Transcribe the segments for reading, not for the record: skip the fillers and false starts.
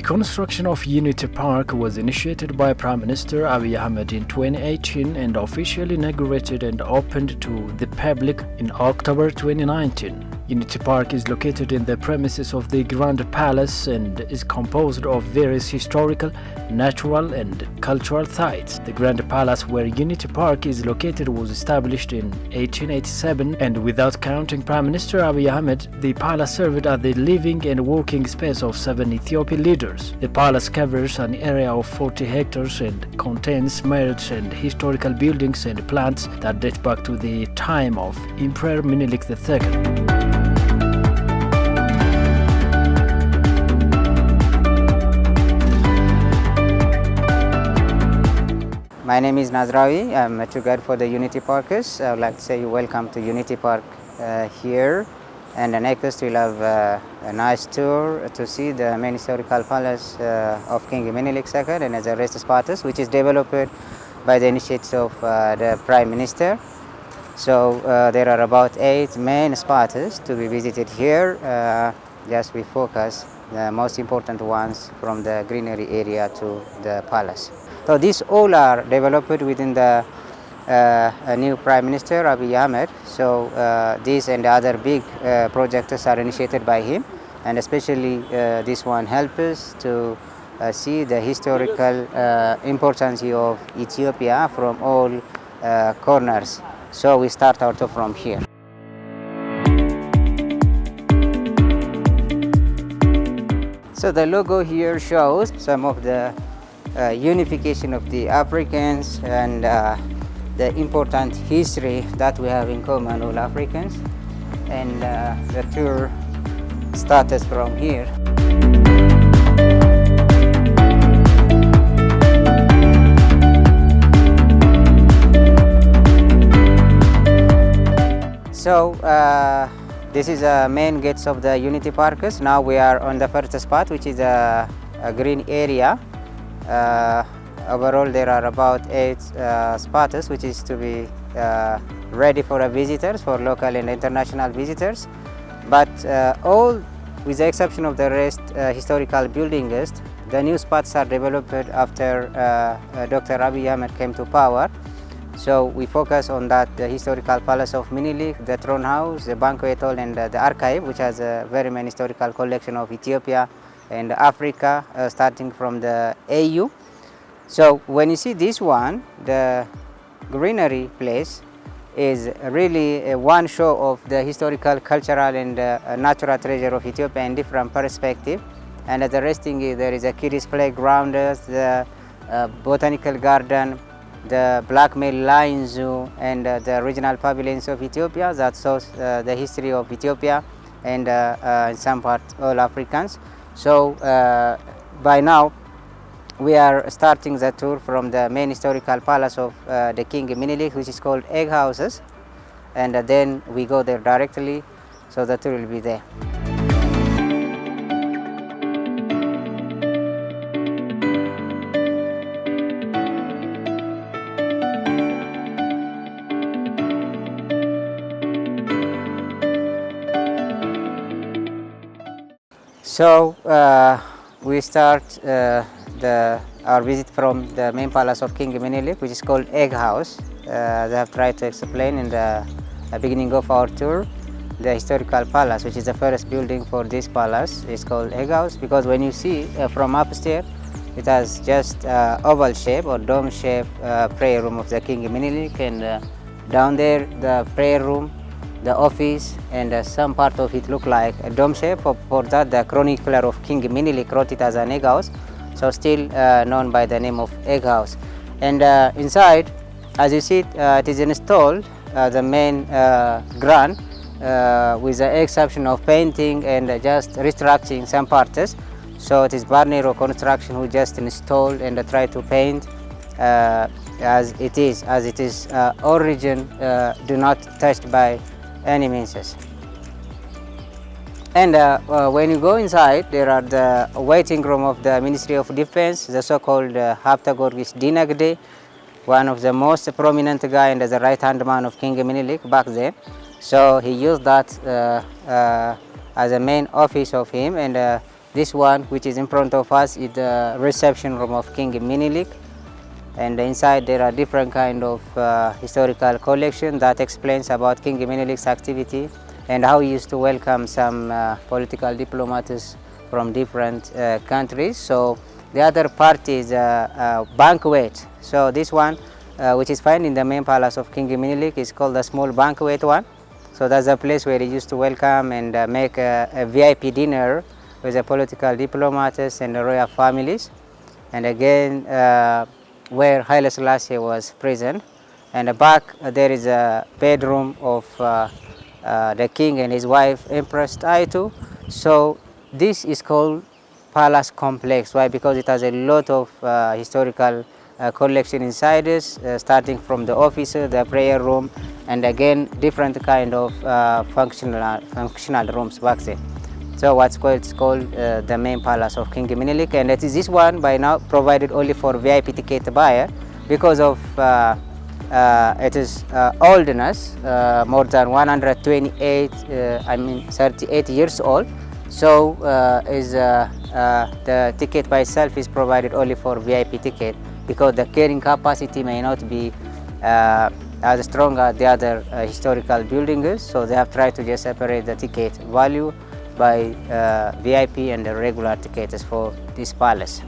construction of Unity Park was initiated by Prime Minister Abiy Ahmed in 2018 and officially inaugurated and opened to the public in October 2019. Unity Park is located in the premises of the Grand Palace and is composed of various historical, natural and cultural sites. The Grand Palace where Unity Park is located was established in 1887, and without counting Prime Minister Abiy Ahmed, the palace served as the living and working space of 7 Ethiopian leaders. The palace covers an area of 40 hectares and contains marriage and historical buildings and plants that date back to the time of Emperor Menelik II. My name is Nazrawi. I'm a tour guide for the Unity Parkers. I would like to say welcome to Unity Park here. And next we'll have a nice tour to see the main historical palace of King Menelik II and the rest Spartas, which is developed by the initiative of the Prime Minister. So there are about 8 main Spartas to be visited here. Just we focus the most important ones from the greenery area to the palace. So these all are developed within the new Prime Minister Abiy Ahmed. So these and other big projects are initiated by him, and especially this one helps us to see the historical importance of Ethiopia from all corners. So we start out from here. So the logo here shows some of the unification of the Africans and the important history that we have in common, all Africans. And the tour starts from here. So this is the main gates of the Unity Parkers. Now we are on the first spot, which is a green area. Overall there are about 8 spots which is to be ready for visitors, for local and international visitors. But all, with the exception of the rest historical buildings, the new spots are developed after Dr. Abiy Ahmed came to power. So we focus on that, the historical palace of Menelik, the throne house, the banquet hall and the archive, which has a very many historical collection of Ethiopia and Africa, starting from the AU. So when you see this one, the greenery place is really one show of the historical, cultural and natural treasure of Ethiopia in different perspectives. And the rest thing is there is a kiddies playground, the botanical garden, the Blackmail Lion Zoo and the regional pavilions of Ethiopia that shows the history of Ethiopia and in some part all Africans. So by now we are starting the tour from the main historical palace of the King Menelik, which is called Egg Houses, and then we go there directly, so the tour will be there. So we start our visit from the main palace of King Menelik, which is called Egg House. They have tried to explain in the beginning of our tour the historical palace, which is the first building for this palace. It's called Egg House because when you see from upstairs, it has just oval shape or dome shape prayer room of the King Menelik, and down there the prayer room, the office, and some part of it look like a dome shape. For that, the chronicler of King Menelik wrote it as an egg house, so still known by the name of Egg House. And inside, as you see, it is installed the main grand with the exception of painting and just restructuring some parts. So it is Barnero construction who just installed and try to paint as it is origin, do not touched by any means. And when you go inside, there are the waiting room of the Ministry of Defense, the so-called Haptagorgis Dinagde, one of the most prominent guy and the right-hand man of King Menelik back then. So he used that as a main office of him, and This one, which is in front of us, is the reception room of King Minilik, and inside there are different kind of historical collection that explains about King Minilik's activity and how he used to welcome some political diplomats from different countries. So the other part is banquet. So this one, which is found in the main palace of King Minilik, is called the small banquet one. So that's a place where he used to welcome and make a VIP dinner with the political diplomats and the royal families. And again, where Haile Selassie was present. And back there is a bedroom of the king and his wife, Empress Taitu. So this is called palace complex. Why? Because it has a lot of historical collection inside this, starting from the office, the prayer room, and again different kind of functional rooms back then. So what's called, it's called the main palace of King Minilik, and it is this one by now provided only for VIP ticket buyer because of its oldness, more than 38 years old. So the ticket by itself is provided only for VIP ticket because the carrying capacity may not be as strong as the other historical buildings. So they have tried to just separate the ticket value by VIP and the regular tickets for this palace.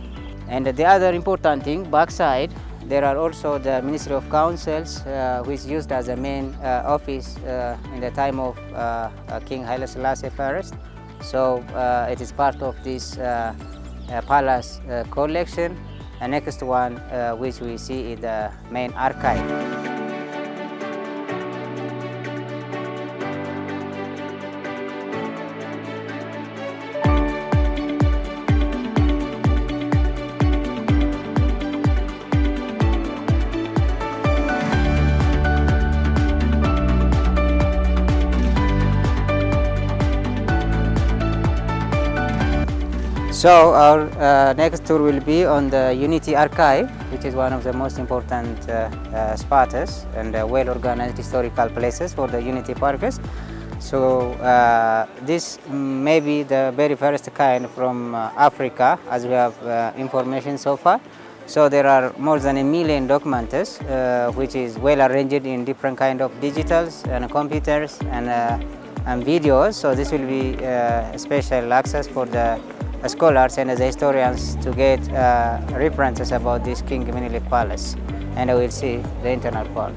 And the other important thing, backside, there are also the Ministry of Councils, which is used as a main office in the time of King Haile Selassie I. So it is part of this palace collection. And next one, which we see is the main archive. So our next tour will be on the Unity Archive, which is one of the most important spots and well-organized historical places for the Unity Parkers. So this may be the very first kind from Africa, as we have information so far. So there are more than 1 million documents, which is well arranged in different kind of digitals and computers and videos. So this will be special access for the scholars and the historians to get references about this King Minilik Palace, and I will see the internal part.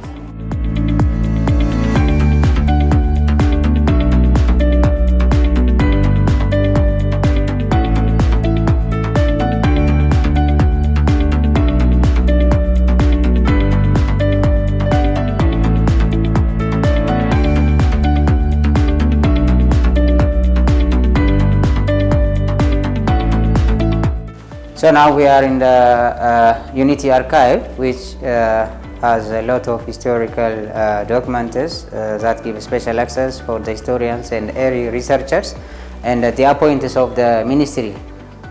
So now we are in the Unity Archive, which has a lot of historical documents that give special access for the historians and area researchers, and the appointments of the ministry,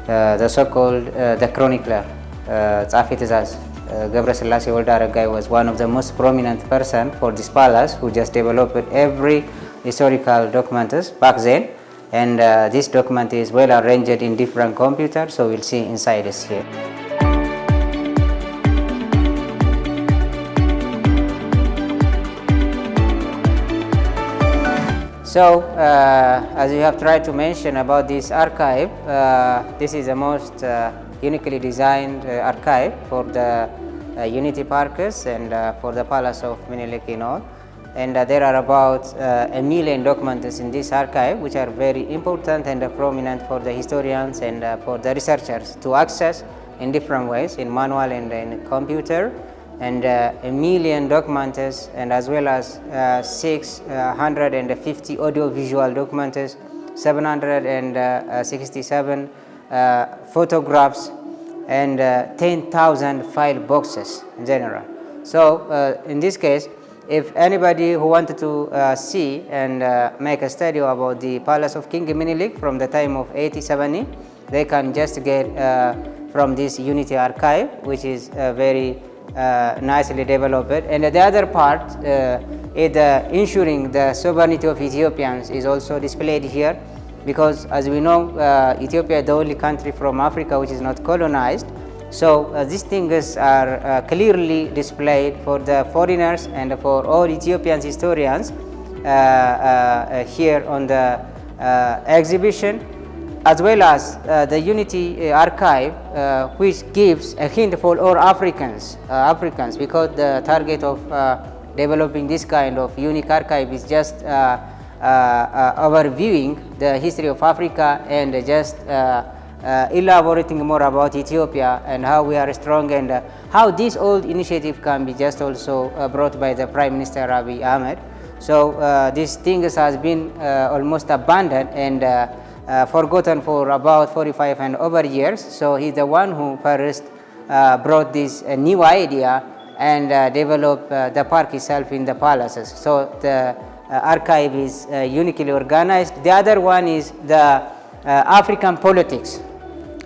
the so-called the chronicler, Tsafi Tizaz ገብረ ስላሴ ወልደ አረጋይ was one of the most prominent person for this palace, who just developed every historical documents back then. And this document is well arranged in different computers, so we'll see inside this here. So as you have tried to mention about this archive, this is the most uniquely designed archive for the Unity Parkers and for the Palace of Minilik in all. And there are about 1 million documents in this archive, which are very important and prominent for the historians and for the researchers to access in different ways, in manual and in computer. And 1 million documents, and as well as 650 audio-visual documents, 767 photographs, and 10,000 file boxes in general. So in this case, if anybody who wanted to see and make a study about the Palace of King Minilik from the time of 1870, they can just get from this Unity Archive, which is very nicely developed. And the other part is ensuring the sovereignty of Ethiopians is also displayed here, because as we know, Ethiopia is the only country from Africa which is not colonized. So these things are clearly displayed for the foreigners and for all Ethiopian historians here on the exhibition, as well as the Unity Archive, which gives a hint for all Africans, because the target of developing this kind of unique archive is just overviewing the history of Africa and just elaborating more about Ethiopia and how we are strong, and how this old initiative can be just also brought by the Prime Minister Abiy Ahmed. So these things has been almost abandoned and forgotten for about 45 and over years. So he's the one who first brought this new idea and developed the park itself in the palaces. So the archive is uniquely organized. The other one is the African politics.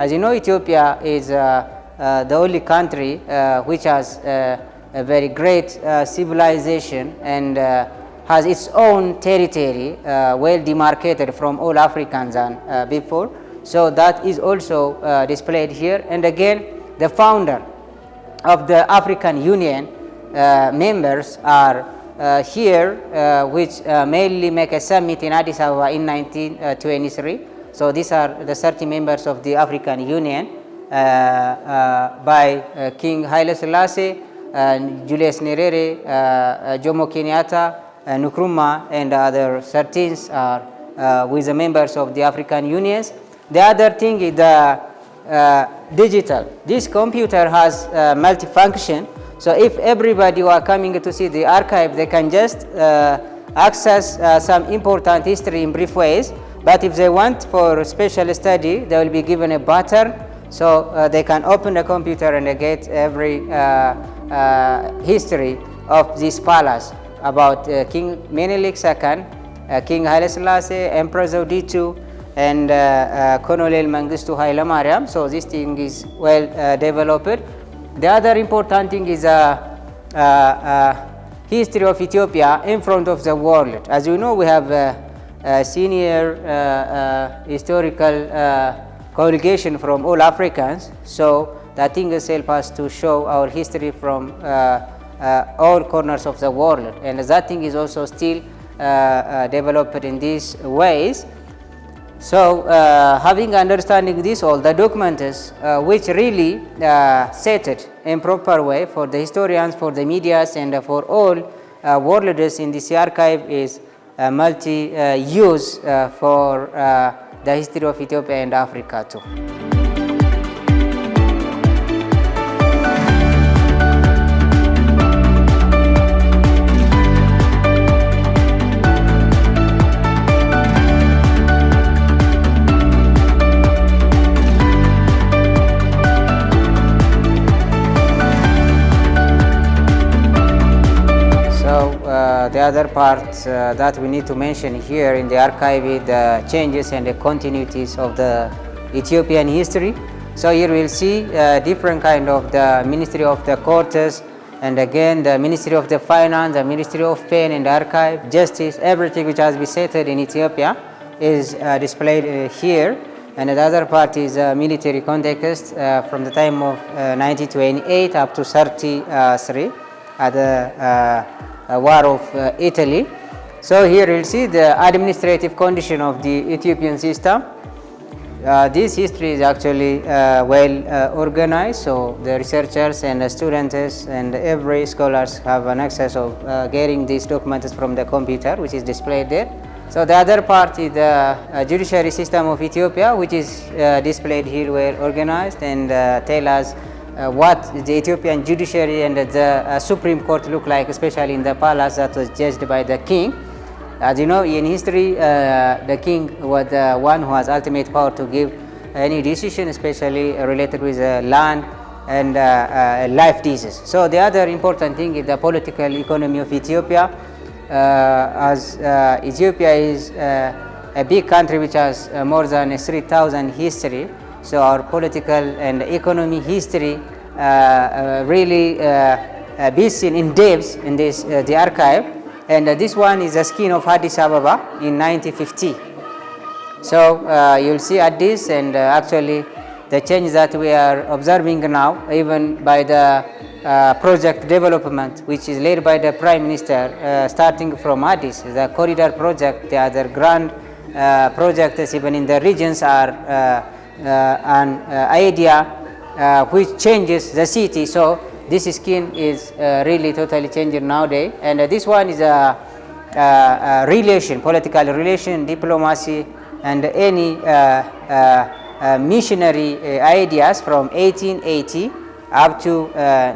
As you know, Ethiopia is the only country which has a very great civilization and has its own territory well demarcated from all Africans than before. So that is also displayed here. And again, the founder of the African Union members are here, which mainly make a summit in Addis Ababa in 1923. So these are the 30 members of the African Union by King Haile Selassie, Julius Nyerere, Jomo Kenyatta, Nkrumah, and other 13 are with the members of the African Unions. The other thing is the digital. This computer has multifunction. So if everybody who are coming to see the archive, they can just access some important history in brief ways. But if they want for special study, they will be given a button, so they can open the computer and get every history of this palace about King Menelik II, King Haile Selassie, Emperor Zewde II, and Colonel Mengistu Haile Mariam. So this thing is well developed. The other important thing is history of Ethiopia in front of the world. As you know, we have senior historical congregation from all Africans. So that thing is help us to show our history from all corners of the world, and that thing is also still developed in these ways. So having understanding this, all the documents which really set it in proper way for the historians, for the medias, and for all worlders in this archive is multi-use for the history of Ethiopia and Africa too. The other part that we need to mention here in the archive is the changes and the continuities of the Ethiopian history. So here we'll see different kind of the Ministry of the Courts, and again the Ministry of the Finance, the Ministry of Pen and Archive, Justice, everything which has been settled in Ethiopia is displayed here. And the other part is military context from the time of 1928 up to 33 at the War of Italy. So here you'll see the administrative condition of the Ethiopian system. This history is actually well organized, so the researchers and the students and every scholars have an access of getting these documents from the computer, which is displayed there. So the other part is the judiciary system of Ethiopia, which is displayed here, well organized, and tell us what the Ethiopian judiciary and the Supreme Court look like, especially in the palace that was judged by the king. As you know, in history, the king was the one who has ultimate power to give any decision, especially related with land and life disease. So the other important thing is the political economy of Ethiopia. As Ethiopia is a big country which has more than 3,000 history. So our political and economy history really be seen in depth in this the archive, and this one is a skin of Addis Ababa in 1950. So you'll see Addis, and actually the change that we are observing now, even by the project development, which is led by the Prime Minister, starting from Addis, the corridor project, the other grand projects even in the regions are an idea which changes the city. So this scheme is really totally changing nowadays, and this one is a relation, political relation, diplomacy, and any missionary ideas from 1880 up to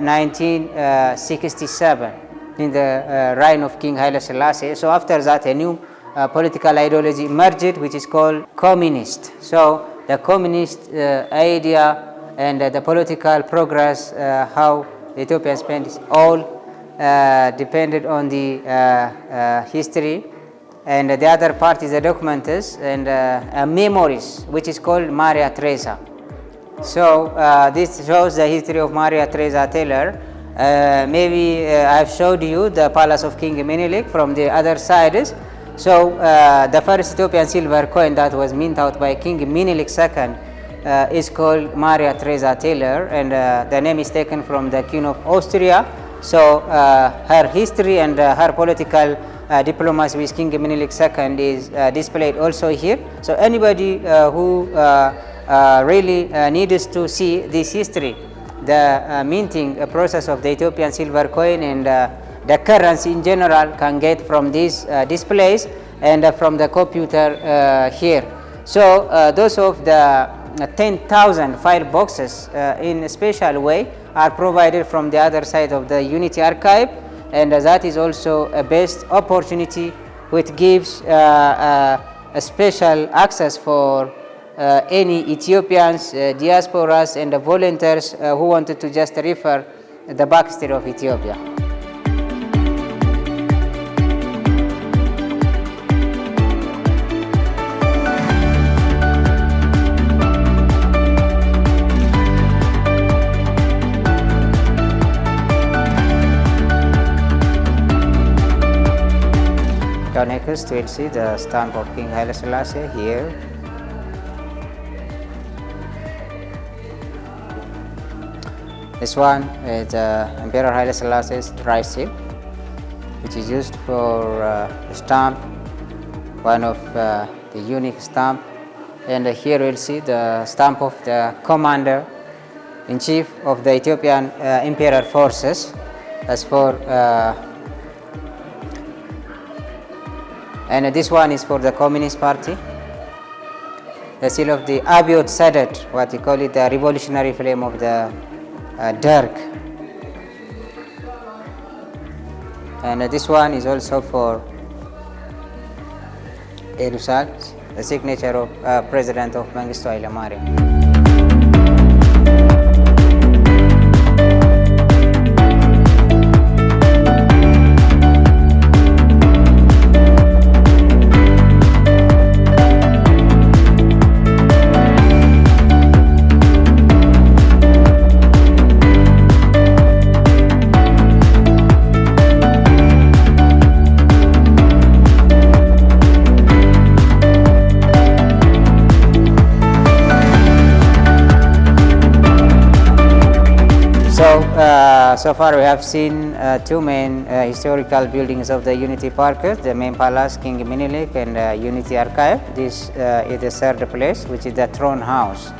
1967 in the reign of King Haile Selassie. So after that, a new political ideology emerged, which is called communist. So the communist idea and the political progress, how the Ethiopian spent is all depended on the history, and the other part is the documents and memories, which is called Maria Theresa. So this shows the history of Maria Theresa Taylor. Maybe I've showed you the palace of King Menelik from the other side. So the first Ethiopian silver coin that was minted out by King Menelik II is called Maria Theresa Taylor, and the name is taken from the Queen of Austria. So her history and her political diplomacy with King Menelik II is displayed also here. So anybody who really needs to see this history, the minting process of the Ethiopian silver coin and the currency in general, can get from these displays and from the computer here. So those of the 10,000 file boxes in a special way are provided from the other side of the Unity Archive, and that is also a best opportunity which gives a special access for any Ethiopians, diasporas, and volunteers who wanted to just refer the backstory of Ethiopia. Next we'll see the stamp of King Haile Selassie here. This one is Emperor Haile Selassie's dry seal, which is used for stamp, one of the unique stamp. And here we'll see the stamp of the Commander-in-Chief of the Ethiopian Imperial Forces. As for and this one is for the Communist Party. The seal of the Abiot Sadat, what you call it, the revolutionary flame of the Derg. And this one is also for Erusal, the signature of President of Mengistu Haile Mariam. So far we have seen two main historical buildings of the Unity Park, the main palace, King Menelik, and Unity Archive. This is the third place, which is the Throne House,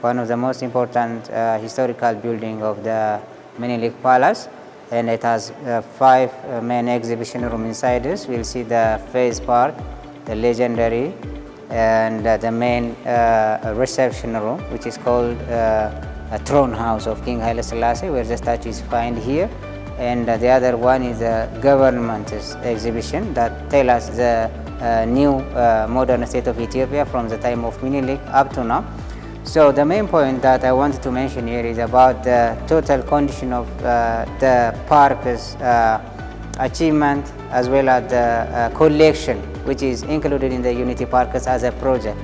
one of the most important historical building of the Menelik Palace, and it has 5 main exhibition rooms inside this. We'll see the face part, the legendary, and the main reception room, which is called a throne house of King Haile Selassie, where the statue is found here. And the other one is the government exhibition that tell us the new modern state of Ethiopia from the time of Menelik up to now. So the main point that I wanted to mention here is about the total condition of the park's achievement, as well as the collection, which is included in the Unity Parks as a project.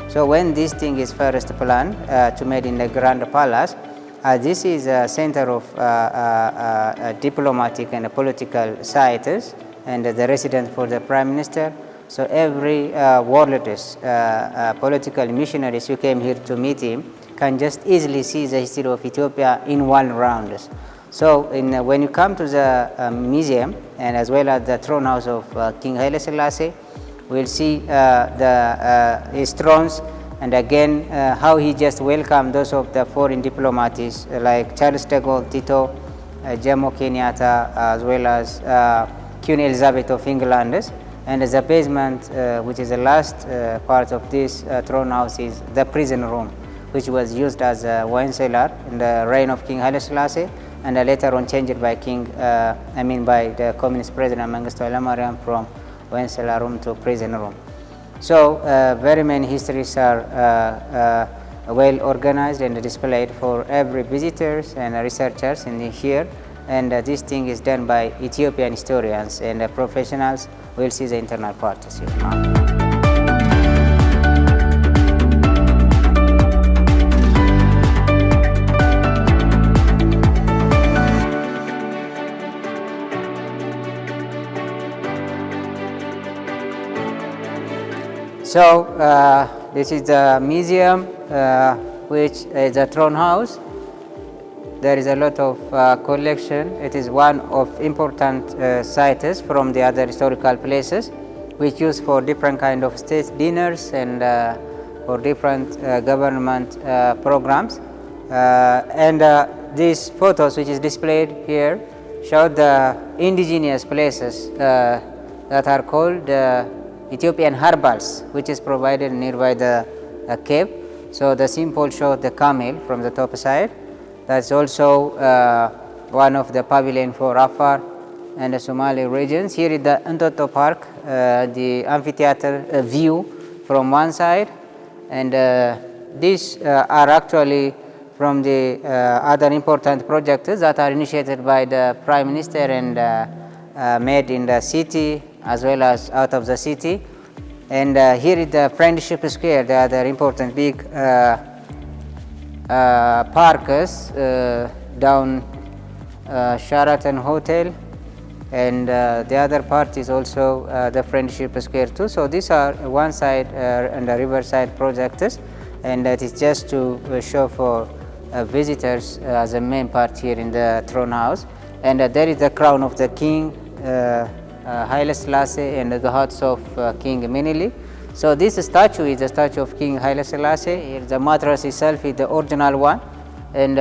So when this thing is first planned to made in the Grand Palace, this is a center of diplomatic and political sites and the residence for the Prime Minister. So every world's political missionaries who came here to meet him can just easily see the history of Ethiopia in one round. So when you come to the museum and as well as the throne house of King Haile Selassie, we'll see his thrones, and again how he just welcomed those of the foreign diplomats like Charles de Gaulle, Tito, Jomo Kenyatta, as well as Queen Elizabeth of England. And the basement, which is the last part of this throne house, is the prison room, which was used as a wine cellar in the reign of King Haile Selassie, and later on changed by by the communist president Mengistu Haile Mariam from wine cellar room to prison room. So very many histories are well organized and displayed for every visitors and researchers in here. And this thing is done by Ethiopian historians and professionals. We'll see the internal parts here now. So this is the museum, which is a throne house. There is a lot of collection. It is one of important sites from the other historical places, which used for different kind of state dinners and for different government programs. These photos, which is displayed here, show the indigenous places that are called Ethiopian herbals, which is provided nearby the cave. So the symbol shows the camel from the top side. That's also one of the pavilion for Afar and the Somali regions. Here is the Entoto Park, the amphitheater view from one side, and these are actually from the other important projects that are initiated by the Prime Minister and made in the city as well as out of the city. And here is the Friendship Square, the other important big parks down Sheraton Hotel, and the other part is also the Friendship Square too. So these are one side and the riverside projects, and that is just to show for visitors as a main part here in the throne house. And there is the crown of the king Haile Selassie and the hearts of King Menelik. So this statue is a statue of King Haile Selassie. The mattress itself is the original one, and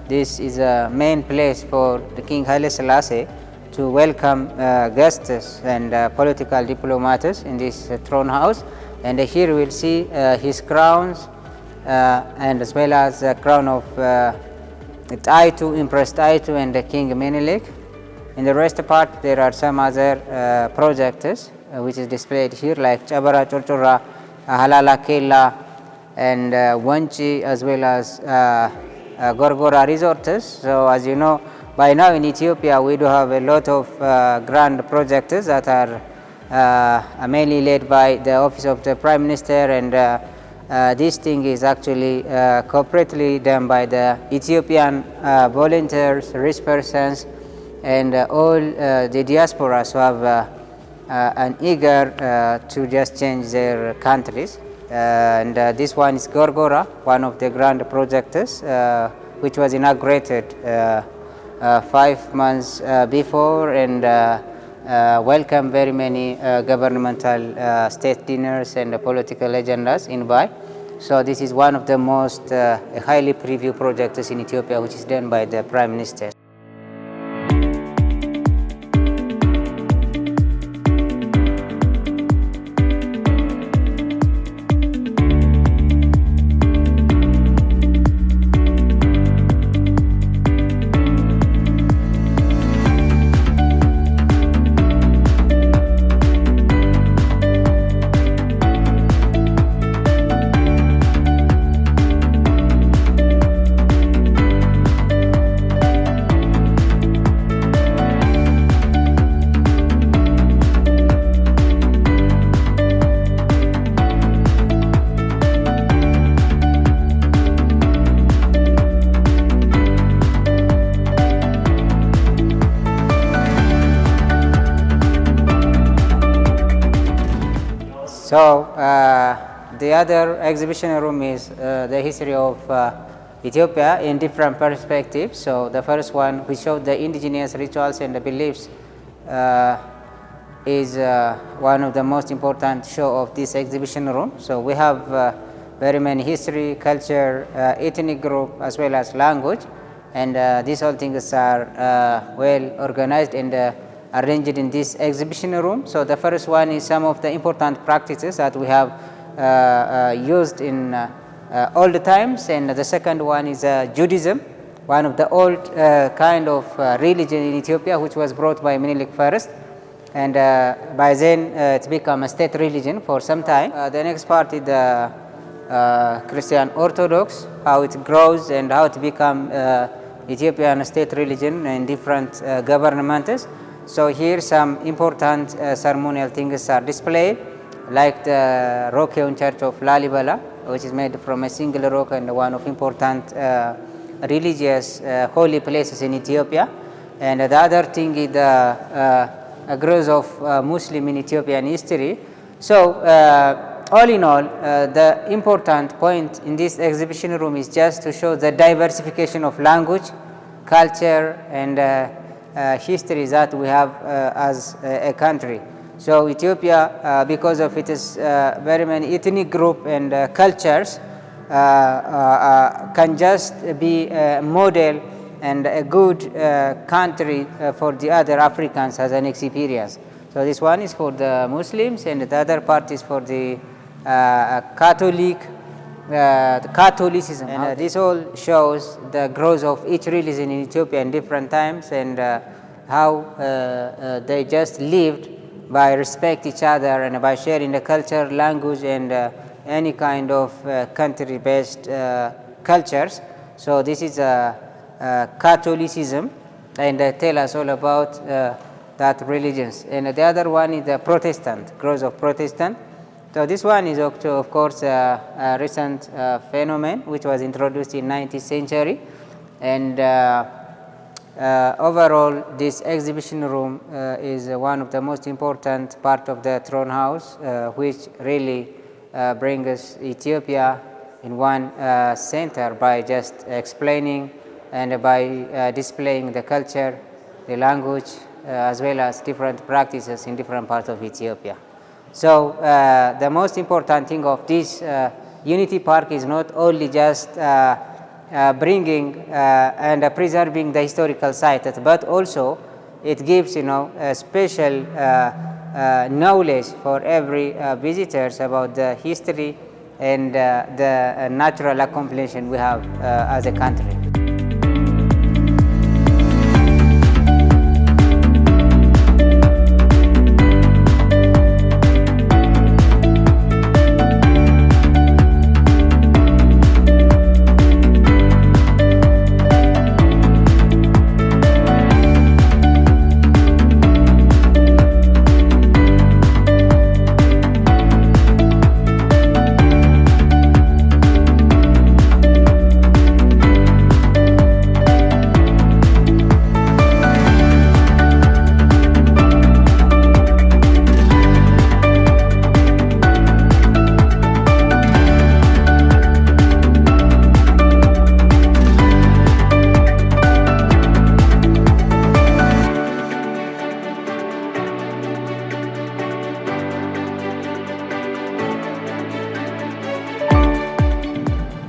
this is a main place for the King Haile Selassie to welcome guests and political diplomats in this throne house. And here we'll see his crowns and as well as the crown of Taitu, Empress Taitu and the King Menelik. In the rest part there are some other projects which is displayed here, like Chabara Chorchora, Halala Kela and Wanchi, as well as Gorgora resorts. So as you know, by now in Ethiopia we do have a lot of grand projects that are mainly led by the office of the Prime Minister, and this thing is actually cooperatively done by the Ethiopian volunteers, rich persons, and all the diasporas who have an eager to just change their countries. And this one is Gorgora, one of the grand projects which was inaugurated 5 months before, and welcome very many governmental state dinners and political agendas in by. So this is one of the most highly previewed projects in Ethiopia, which is done by the Prime Minister. So the other exhibition room is the history of Ethiopia in different perspectives. So the first one, we showed the indigenous rituals and the beliefs, is one of the most important show of this exhibition room. So we have very many history, culture, ethnic group, as well as language, and these all things are well organized and arranged in this exhibition room. So the first one is some of the important practices that we have used in all the times, and the second one is Judaism, one of the old kind of religion in Ethiopia, which was brought by Menelik first, and by then it became a state religion for some time. The next part is the Christian Orthodox, how it grows and how it become Ethiopian state religion in different governments. So here some important ceremonial things are displayed, like the rock-hewn church of Lalibela, which is made from a single rock and one of important religious holy places in Ethiopia. And the other thing is the growth of Muslim in Ethiopian history. So all in all, the important point in this exhibition room is just to show the diversification of language, culture, and history that we have as a country. So Ethiopia, because of its very many ethnic group and cultures, can just be a model and a good country for the other Africans as an experience. So this one is for the Muslims, and the other part is for the Catholicism. And this all shows the growth of each religion in Ethiopia in different times, and how they just lived by respect each other and by sharing the culture, language, and any kind of country-based cultures. So this is Catholicism, and tell us all about that religions. And the other one is the Protestant, growth of Protestant. So this one is of course a recent phenomenon which was introduced in 19th century, and overall this exhibition room is one of the most important part of the throne house, which really brings Ethiopia in one center by just explaining and by displaying the culture, the language, as well as different practices in different parts of Ethiopia. So the most important thing of this Unity Park is not only just bringing and preserving the historical sites, but also it gives a special knowledge for every visitors about the history and the natural accomplishment we have as a country.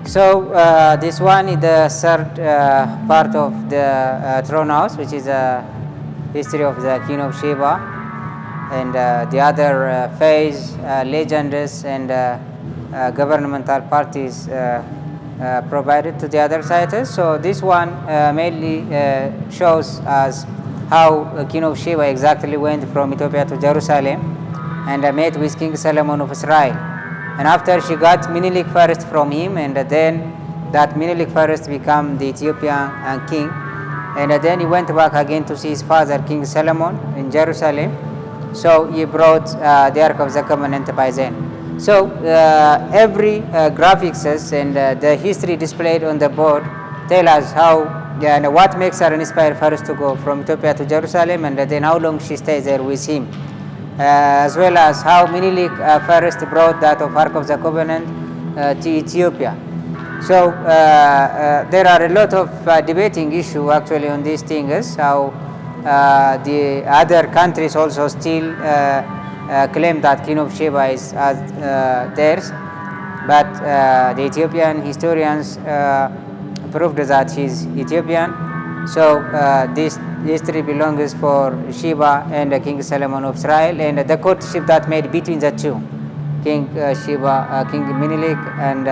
So this one is the third part of the throne house, which is a history of the King of Sheba, and the other phase, legends and governmental parties provided to the other sites. So this one mainly shows us how King of Sheba exactly went from Ethiopia to Jerusalem and met with King Solomon of Israel. And after she got Menelik first from him, and then that Menelik first became the Ethiopian king, and then he went back again to see his father King Solomon in Jerusalem. So he brought the Ark of the Covenant by then. So every graphics and the history displayed on the board tell us how and what makes her inspired first to go from Ethiopia to Jerusalem, and then how long she stays there with him. as well as how Menelik first brought that of Ark of the Covenant to Ethiopia. So there are a lot of debating issue actually on these things, how the other countries also still claim that King of Sheba is theirs, but the Ethiopian historians proved that he is Ethiopian. So this history belongs for Sheba and King Solomon of Israel, and the courtship that made between the two, King Sheba, King Menelik, and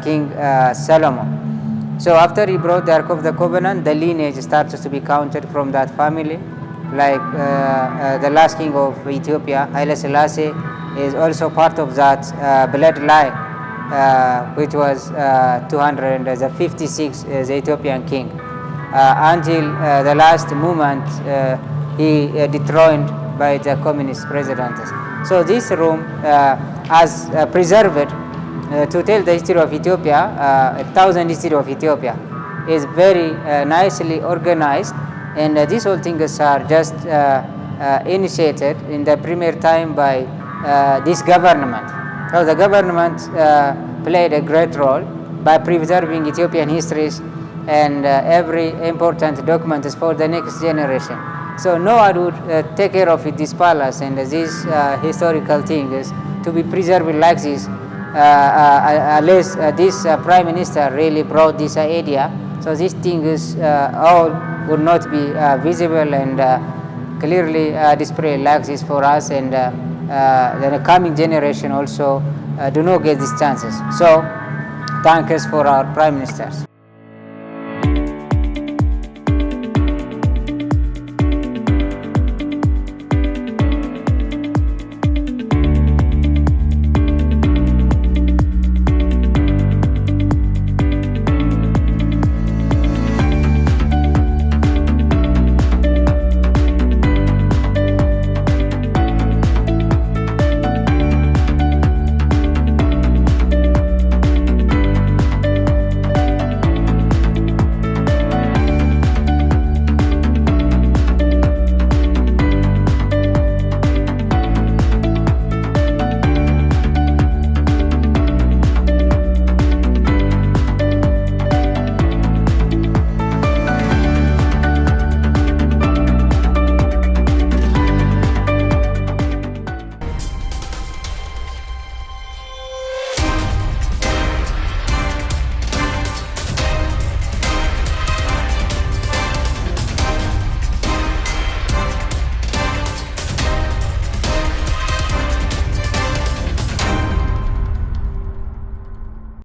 King Solomon. So after he brought the Ark of the Covenant, the lineage starts to be counted from that family. Like the last king of Ethiopia, Haile Selassie, is also part of that bloodline, which was 256 the Ethiopian king, until the last moment he dethroned by the communist president. So this room has preserved to tell the history of Ethiopia, 1,000 history of Ethiopia, is very nicely organized, and these whole things are just initiated in the premier time by this government. So the government played a great role by preserving Ethiopian histories and every important document is for the next generation. So no one would take care of this palace and these historical things to be preserved like this unless this prime minister really brought this idea. So these things all would not be visible and clearly displayed like this for us, and the coming generation also do not get these chances. So thanks for our prime ministers.